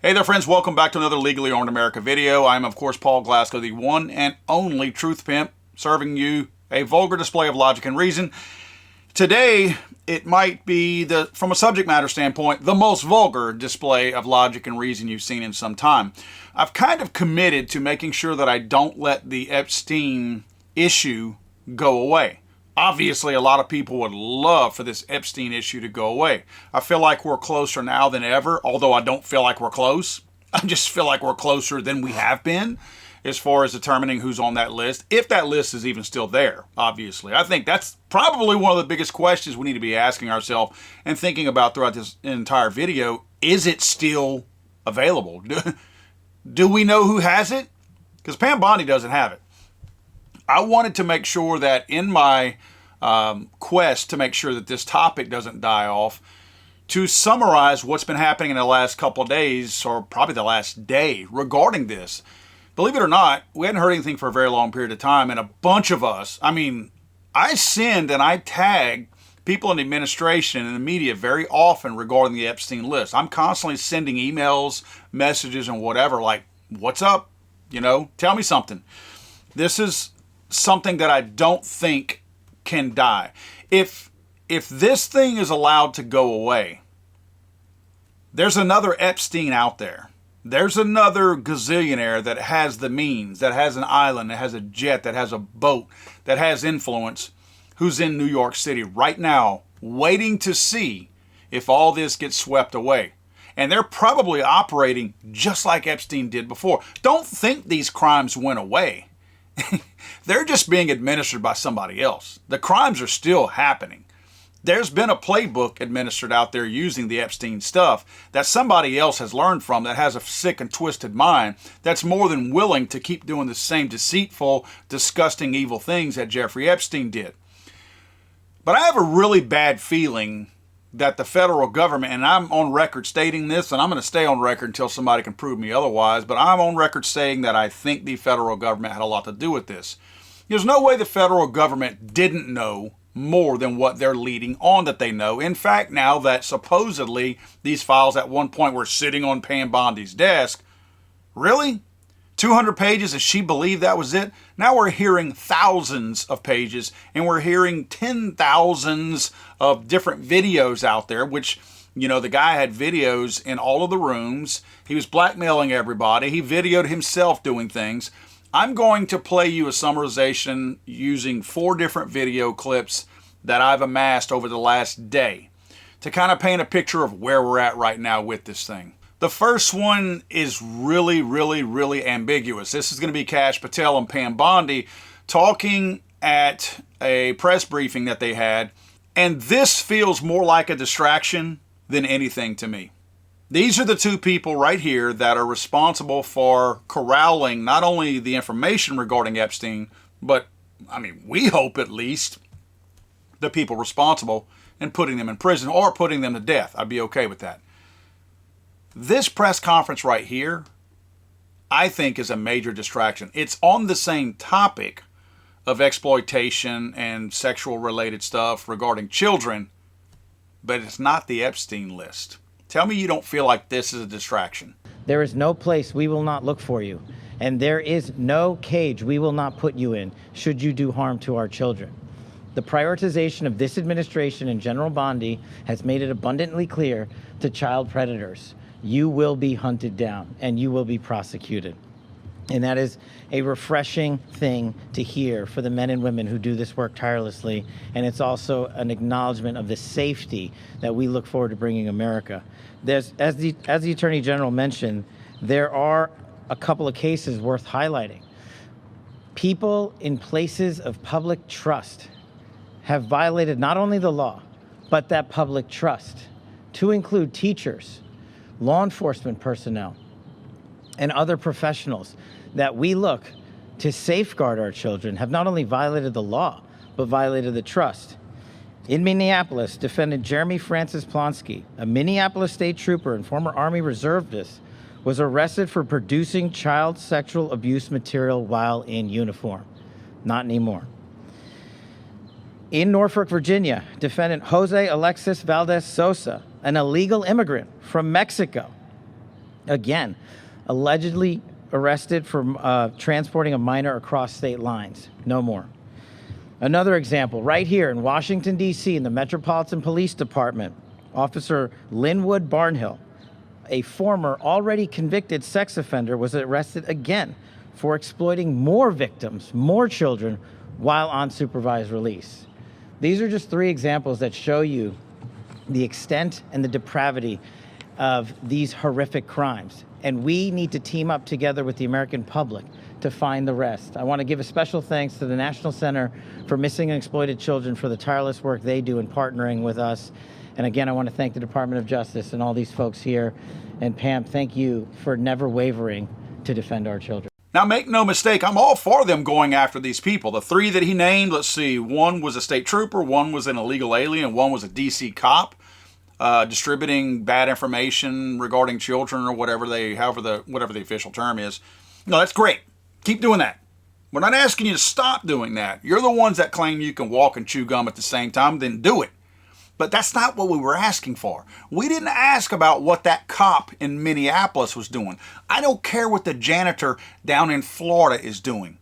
Hey there, friends. Welcome back to another Legally Armed America video. I'm, of course, Paul Glasgow, the one and only Truth Pimp, serving you a vulgar display of logic and reason. Today, it might be, from a subject matter standpoint, the most vulgar display of logic and reason you've seen in some time. I've kind of committed to making sure that I don't let the Epstein issue go away. Obviously, a lot of people would love for this Epstein issue to go away. I feel like we're closer now than ever, although I don't feel like we're close. I just feel like we're closer than we have been as far as determining who's on that list, if that list is even still there, obviously. I think that's probably one of the biggest questions we need to be asking ourselves and thinking about throughout this entire video. Is it still available? Do we know who has it? Because Pam Bondi doesn't have it. I wanted to make sure that in my quest to make sure that this topic doesn't die off, to summarize what's been happening in the last couple of days, or probably the last day, regarding this. Believe it or not, we hadn't heard anything for a very long period of time, and a bunch of us, I send and I tag people in the administration and the media very often regarding the Epstein list. I'm constantly sending emails, messages, and whatever, like, what's up? Tell me something. This is something that I don't think can die. If this thing is allowed to go away, there's another Epstein out there. There's another gazillionaire that has the means, that has an island, that has a jet, that has a boat, that has influence, who's in New York City right now waiting to see if all this gets swept away. And they're probably operating just like Epstein did before. Don't think these crimes went away. They're just being administered by somebody else. The crimes are still happening. There's been a playbook administered out there using the Epstein stuff that somebody else has learned from, that has a sick and twisted mind, that's more than willing to keep doing the same deceitful, disgusting, evil things that Jeffrey Epstein did. But I have a really bad feeling that the federal government, and I'm on record stating this, and I'm going to stay on record until somebody can prove me otherwise, but I'm on record saying that I think the federal government had a lot to do with this. There's no way the federal government didn't know more than what they're leading on that they know. In fact, now that supposedly these files at one point were sitting on Pam Bondi's desk, really? 200 pages, and she believed that was it? Now we're hearing thousands of pages, and we're hearing 10,000s of different videos out there, which, the guy had videos in all of the rooms. He was blackmailing everybody. He videoed himself doing things. I'm going to play you a summarization using 4 different video clips that I've amassed over the last day to kind of paint a picture of where we're at right now with this thing. The first one is really, really, really ambiguous. This is going to be Kash Patel and Pam Bondi talking at a press briefing that they had, and this feels more like a distraction than anything to me. These are the two people right here that are responsible for corralling not only the information regarding Epstein, but, we hope at least, the people responsible and putting them in prison or putting them to death. I'd be okay with that. This press conference right here, I think, is a major distraction. It's on the same topic of exploitation and sexual related stuff regarding children, but it's not the Epstein list. Tell me you don't feel like this is a distraction. There is no place we will not look for you, and there is no cage we will not put you in should you do harm to our children. The prioritization of this administration and General Bondi has made it abundantly clear to child predators: you will be hunted down and you will be prosecuted. And that is a refreshing thing to hear for the men and women who do this work tirelessly. And it's also an acknowledgement of the safety that we look forward to bringing America. As the Attorney General mentioned, there are a couple of cases worth highlighting. People in places of public trust have violated not only the law, but that public trust, to include teachers, law enforcement personnel, and other professionals that we look to safeguard our children, have not only violated the law, but violated the trust. In Minneapolis, defendant Jeremy Francis Plonsky, a Minneapolis state trooper and former Army reservist, was arrested for producing child sexual abuse material while in uniform. Not anymore. In Norfolk, Virginia, defendant Jose Alexis Valdez Sosa, an illegal immigrant from Mexico, Again, allegedly arrested for transporting a minor across state lines. No more. Another example, right here in Washington, D.C., in the Metropolitan Police Department, Officer Linwood Barnhill, a former already convicted sex offender, was arrested again for exploiting more victims, more children, while on supervised release. These are just 3 examples that show you the extent and the depravity of these horrific crimes. And we need to team up together with the American public to find the rest. I want to give a special thanks to the National Center for Missing and Exploited Children for the tireless work they do in partnering with us. And again, I want to thank the Department of Justice and all these folks here. And Pam, thank you for never wavering to defend our children. Now, make no mistake, I'm all for them going after these people. The 3 that he named, let's see, one was a state trooper, one was an illegal alien, one was a D.C. cop. Distributing bad information regarding children or whatever the official term is. No, that's great. Keep doing that. We're not asking you to stop doing that. You're the ones that claim you can walk and chew gum at the same time, then do it. But that's not what we were asking for. We didn't ask about what that cop in Minneapolis was doing. I don't care what the janitor down in Florida is doing.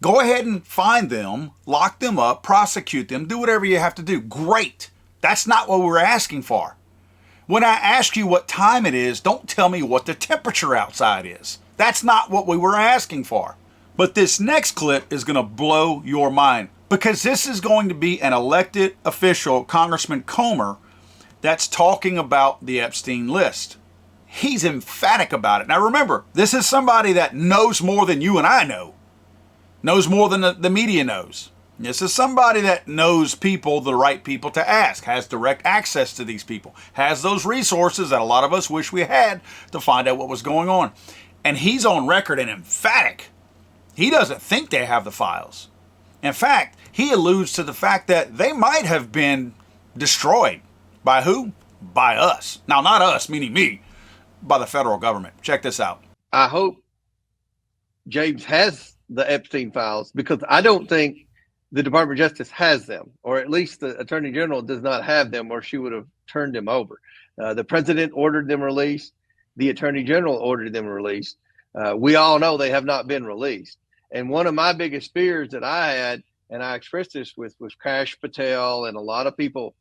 Go ahead and find them, lock them up, prosecute them, do whatever you have to do. Great. That's not what we're asking for. When I ask you what time it is, don't tell me what the temperature outside is. That's not what we were asking for. But this next clip is going to blow your mind, because this is going to be an elected official, Congressman Comer, that's talking about the Epstein list. He's emphatic about it. Now remember, this is somebody that knows more than you and I know, knows more than the media knows. This is somebody that knows people, the right people to ask, has direct access to these people, has those resources that a lot of us wish we had to find out what was going on. And he's on record and emphatic. He doesn't think they have the files. In fact, he alludes to the fact that they might have been destroyed. By who? By us. Now, not us, meaning me, by the federal government. Check this out. I hope James has the Epstein files, because I don't think the Department of Justice has them, or at least the Attorney General does not have them, or she would have turned them over. The President ordered them released. The Attorney General ordered them released. We all know they have not been released. And one of my biggest fears that I had, and I expressed this with Kash Patel and a lot of people,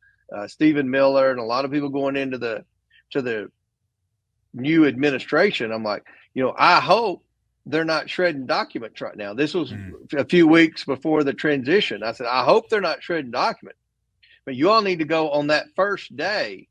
Stephen Miller, and a lot of people going into the new administration. I'm like, I hope they're not shredding documents right now. This was a few weeks before the transition. I said, I hope they're not shredding documents, but you all need to go on that first day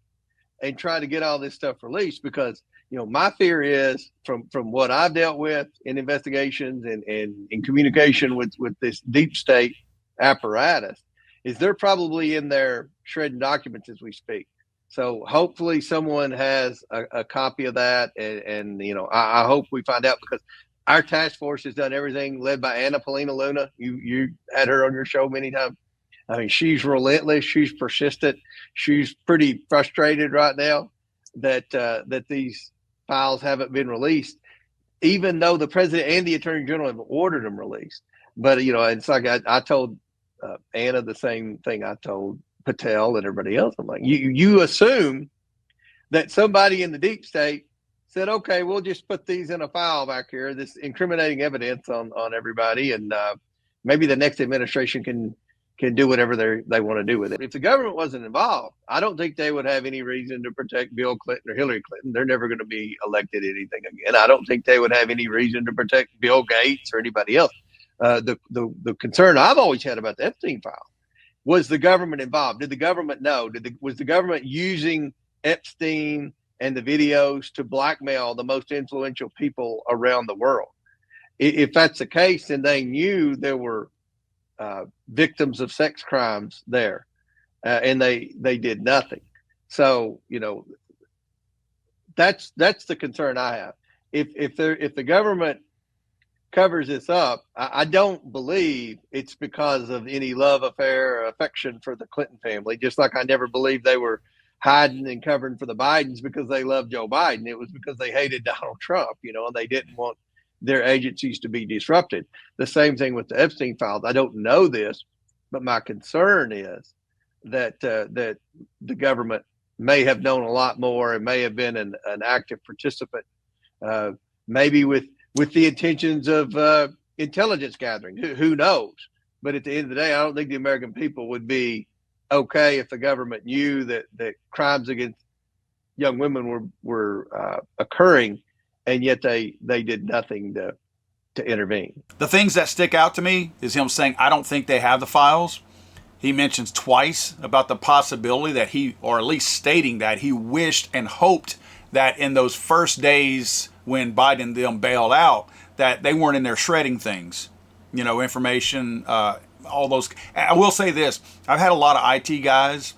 and try to get all this stuff released, because, my fear is from what I've dealt with in investigations and in communication with this deep state apparatus, is they're probably in there shredding documents as we speak. So hopefully someone has a copy of that. And I hope we find out, because our task force has done everything, led by Anna Paulina Luna. You had her on your show many times. I mean, she's relentless. She's persistent. She's pretty frustrated right now that these files haven't been released, even though the President and the Attorney General have ordered them released. But, it's like I told Anna the same thing I told Patel and everybody else. I'm like, you assume that somebody in the deep state said, okay, we'll just put these in a file back here, this incriminating evidence on everybody, and maybe the next administration can do whatever they want to do with it. If the government wasn't involved, I don't think they would have any reason to protect Bill Clinton or Hillary Clinton. They're never going to be elected anything again. I don't think they would have any reason to protect Bill Gates or anybody else. The concern I've always had about the Epstein file was the government involved. Did the government know? Was the government using Epstein and the videos to blackmail the most influential people around the world? If that's the case, then they knew there were victims of sex crimes there, and they did nothing. So that's the concern I have. If the government covers this up, I don't believe it's because of any love affair or affection for the Clinton family. Just like I never believed they were hiding and covering for the Bidens because they loved Joe Biden. It was because they hated Donald Trump, and they didn't want their agencies to be disrupted. The same thing with the Epstein files. I don't know this, but my concern is that the government may have known a lot more and may have been an active participant, maybe with the intentions of intelligence gathering. Who knows? But at the end of the day, I don't think the American people would be okay if the government knew that crimes against young women were occurring, and yet they did nothing to intervene. The things that stick out to me is him saying, I don't think they have the files. He mentions twice about the possibility that he, or at least stating that he wished and hoped that in those first days when Biden and them bailed out, that they weren't in there shredding things, information, all those. I will say this, I've had a lot of IT guys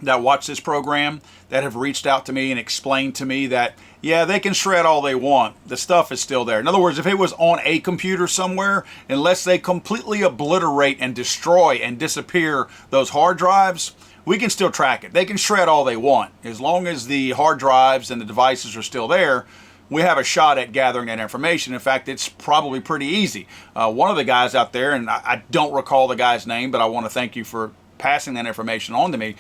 that watch this program that have reached out to me and explained to me that, yeah, they can shred all they want. The stuff is still there. In other words, if it was on a computer somewhere, unless they completely obliterate and destroy and disappear those hard drives, we can still track it. They can shred all they want. As long as the hard drives and the devices are still there, we have a shot at gathering that information. In fact, it's probably pretty easy. One of the guys out there, and I don't recall the guy's name, but I want to thank you for passing that information on to me.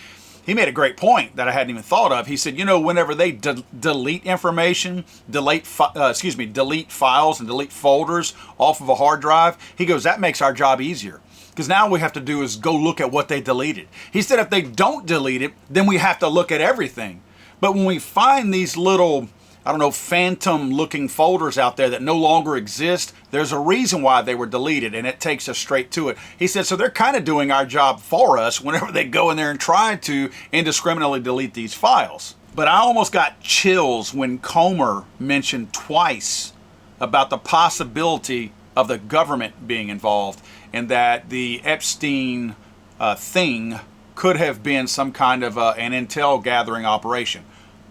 He made a great point that I hadn't even thought of. He said, whenever they delete information, delete files and delete folders off of a hard drive, he goes, that makes our job easier. Because now all we have to do is go look at what they deleted. He said if they don't delete it, then we have to look at everything. But when we find these little, phantom looking folders out there that no longer exist, there's a reason why they were deleted, and it takes us straight to it. He said, so they're kind of doing our job for us whenever they go in there and try to indiscriminately delete these files. But I almost got chills when Comer mentioned twice about the possibility of the government being involved, and that the Epstein thing could have been some kind of an intel gathering operation.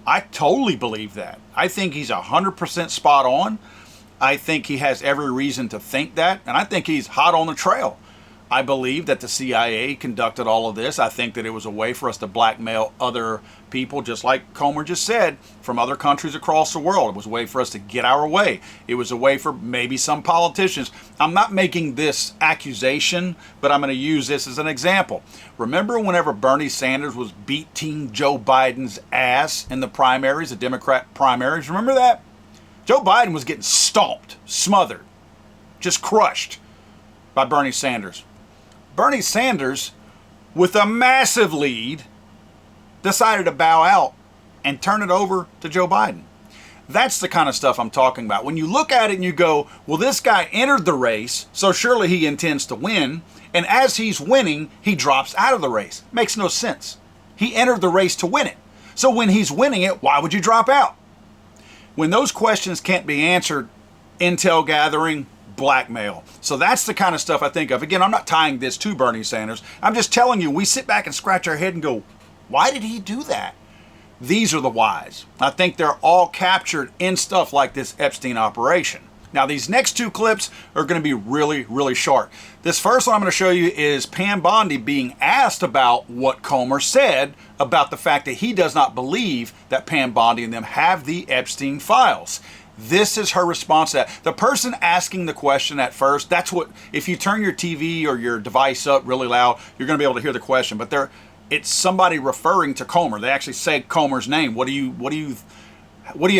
I totally believe that. I think he's 100% spot on. I think he has every reason to think that, and I think he's hot on the trail. I believe that the CIA conducted all of this. I think that it was a way for us to blackmail other people, just like Comer just said, from other countries across the world. It was a way for us to get our way. It was a way for maybe some politicians. I'm not making this accusation, but I'm going to use this as an example. Remember whenever Bernie Sanders was beating Joe Biden's ass in the primaries, the Democrat primaries? Remember that? Joe Biden was getting stomped, smothered, just crushed by Bernie Sanders. Bernie Sanders, with a massive lead, decided to bow out and turn it over to Joe Biden. That's the kind of stuff I'm talking about. When you look at it and you go, well, this guy entered the race, so surely he intends to win. And as he's winning, he drops out of the race. Makes no sense. He entered the race to win it. So when he's winning it, why would you drop out? When those questions can't be answered, intel gathering, blackmail. So that's the kind of stuff I think of. Again, I'm not tying this to Bernie Sanders. I'm just telling you, we sit back and scratch our head and go, why did he do that? These are the whys. I think they're all captured in stuff like this Epstein operation. Now, these next two clips are going to be really, really short. This first one I'm going to show you is Pam Bondi being asked about what Comer said about the fact that he does not believe that Pam Bondi and them have the Epstein files. This is her response to that. The person asking the question at first, that's what, if you turn your TV or your device up really loud, you're going to be able to hear the question. But it's somebody referring to Comer. They actually say Comer's name. What do you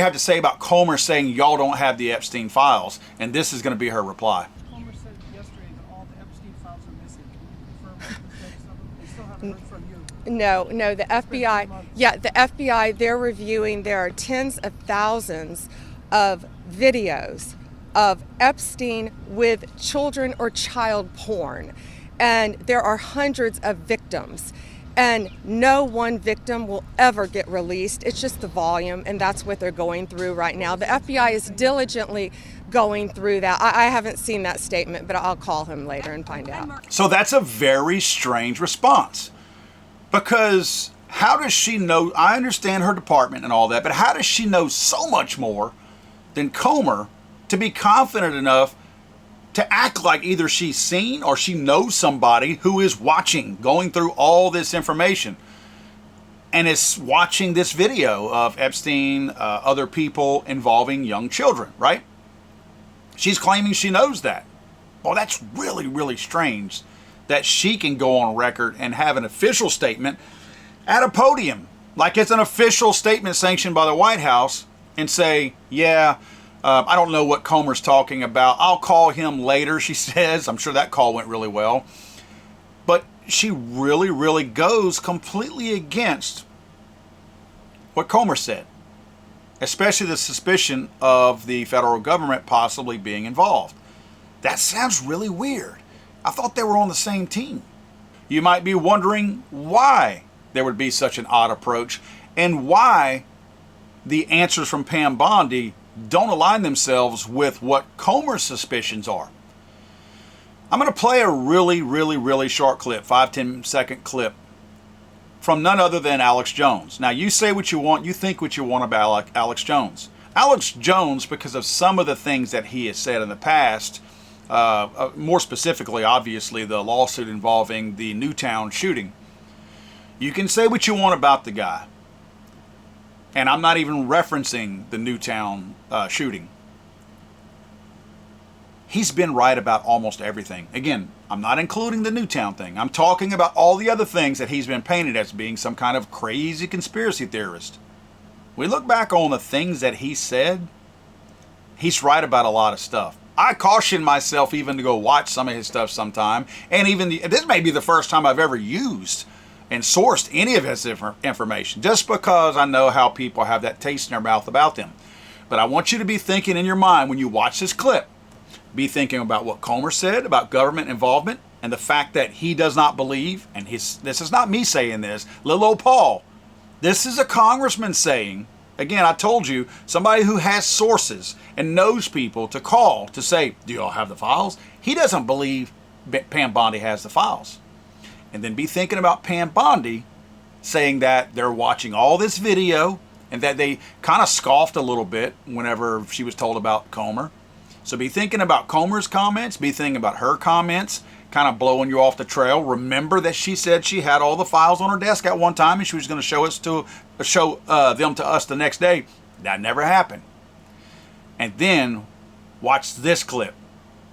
have to say about Comer saying y'all don't have the Epstein files? And this is going to be her reply. Comer said yesterday that all the Epstein files are missing. Can you confirm the status of them? They still haven't heard from you. No, the FBI, the FBI, they're reviewing, there are tens of thousands of videos of Epstein with children or child porn. And there are hundreds of victims. And no one victim will ever get released. It's just the volume, and that's what they're going through right now. The FBI is diligently going through that. I haven't seen that statement, but I'll call him later and find out. So that's a very strange response. Because how does she know? I understand her department and all that, but how does she know so much more than Comer to be confident enough to act like either she's seen or she knows somebody who is watching, going through all this information and is watching this video of Epstein, other people involving young children, right? She's claiming she knows that. Well, that's really, really strange that she can go on record and have an official statement at a podium like it's an official statement sanctioned by the White House, and say, yeah, I don't know what Comer's talking about. I'll call him later, she says. I'm sure that call went really well. But she really, really goes completely against what Comer said, especially the suspicion of the federal government possibly being involved. That sounds really weird. I thought they were on the same team. You might be wondering why there would be such an odd approach and why the answers from Pam Bondi don't align themselves with what Comer's suspicions are. I'm going to play a really, really, really short clip, 5-10 second clip from none other than Alex Jones. Now, you say what you want, you think what you want about Alex Jones. Alex Jones, because of some of the things that he has said in the past, more specifically, obviously, the lawsuit involving the Newtown shooting, you can say what you want about the guy. And I'm not even referencing the Newtown shooting. He's been right about almost everything. Again, I'm not including the Newtown thing. I'm talking about all the other things that he's been painted as being some kind of crazy conspiracy theorist. We look back on the things that he said, he's right about a lot of stuff. I caution myself even to go watch some of his stuff sometime. And even this may be the first time I've ever used and sourced any of his information, just because I know how people have that taste in their mouth about them. But I want you to be thinking in your mind when you watch this clip, be thinking about what Comer said about government involvement and the fact that he does not believe, and this is not me saying this, little old Paul, this is a congressman saying, again, I told you, somebody who has sources and knows people to call to say, do y'all have the files? He doesn't believe Pam Bondi has the files. And then be thinking about Pam Bondi saying that they're watching all this video and that they kind of scoffed a little bit whenever she was told about Comer. So be thinking about Comer's comments, be thinking about her comments, kind of blowing you off the trail. Remember that she said she had all the files on her desk at one time and she was going to show them to us the next day. That never happened. And then watch this clip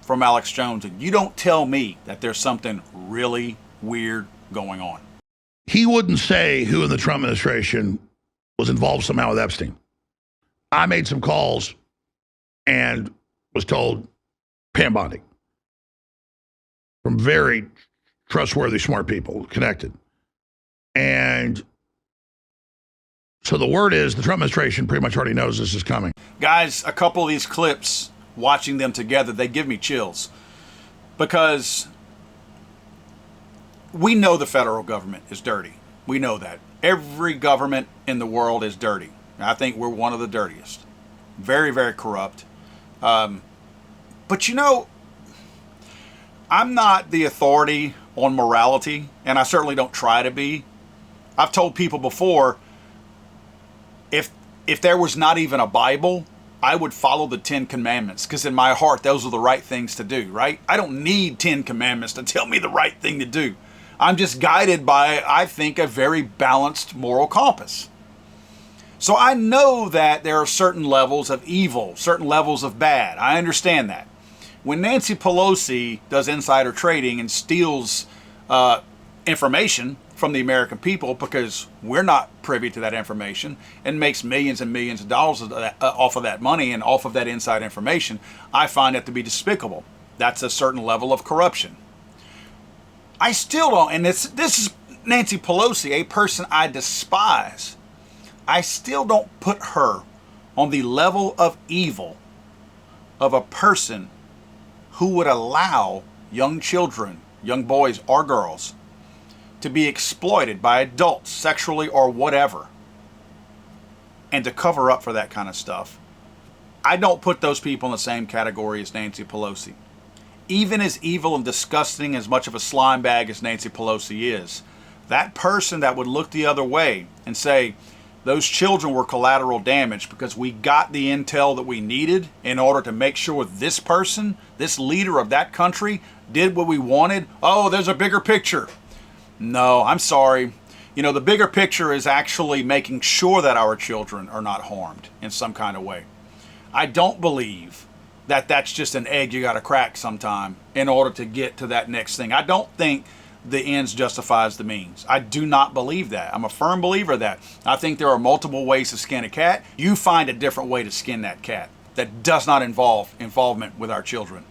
from Alex Jones, and you don't tell me that there's something really weird going on. He wouldn't say who in the Trump administration was involved somehow with Epstein. I made some calls and was told Pam Bondi from very trustworthy, smart people connected. And so the word is the Trump administration pretty much already knows this is coming. Guys, a couple of these clips, watching them together, they give me chills because we know the federal government is dirty. We know that. Every government in the world is dirty. I think we're one of the dirtiest. Very, very corrupt. But you know, I'm not the authority on morality, and I certainly don't try to be. I've told people before, if there was not even a Bible, I would follow the 10 Commandments, because in my heart, those are the right things to do, right? I don't need 10 Commandments to tell me the right thing to do. I'm just guided by, I think, a very balanced moral compass. So I know that there are certain levels of evil, certain levels of bad. I understand that. When Nancy Pelosi does insider trading and steals information from the American people because we're not privy to that information and makes millions and millions of dollars off of that money and off of that inside information, I find that to be despicable. That's a certain level of corruption. I still don't, and this is Nancy Pelosi, a person I despise. I still don't put her on the level of evil of a person who would allow young children, young boys or girls, to be exploited by adults sexually or whatever, and to cover up for that kind of stuff. I don't put those people in the same category as Nancy Pelosi. Even as evil and disgusting as much of a slime bag as Nancy Pelosi is, that person that would look the other way and say, those children were collateral damage because we got the intel that we needed in order to make sure this person, this leader of that country, did what we wanted. Oh, there's a bigger picture. No, I'm sorry. You know, the bigger picture is actually making sure that our children are not harmed in some kind of way. I don't believe that that's just an egg you got to crack sometime in order to get to that next thing. I don't think the ends justifies the means. I do not believe that. I'm a firm believer of that. I think there are multiple ways to skin a cat. You find a different way to skin that cat that does not involve involvement with our children.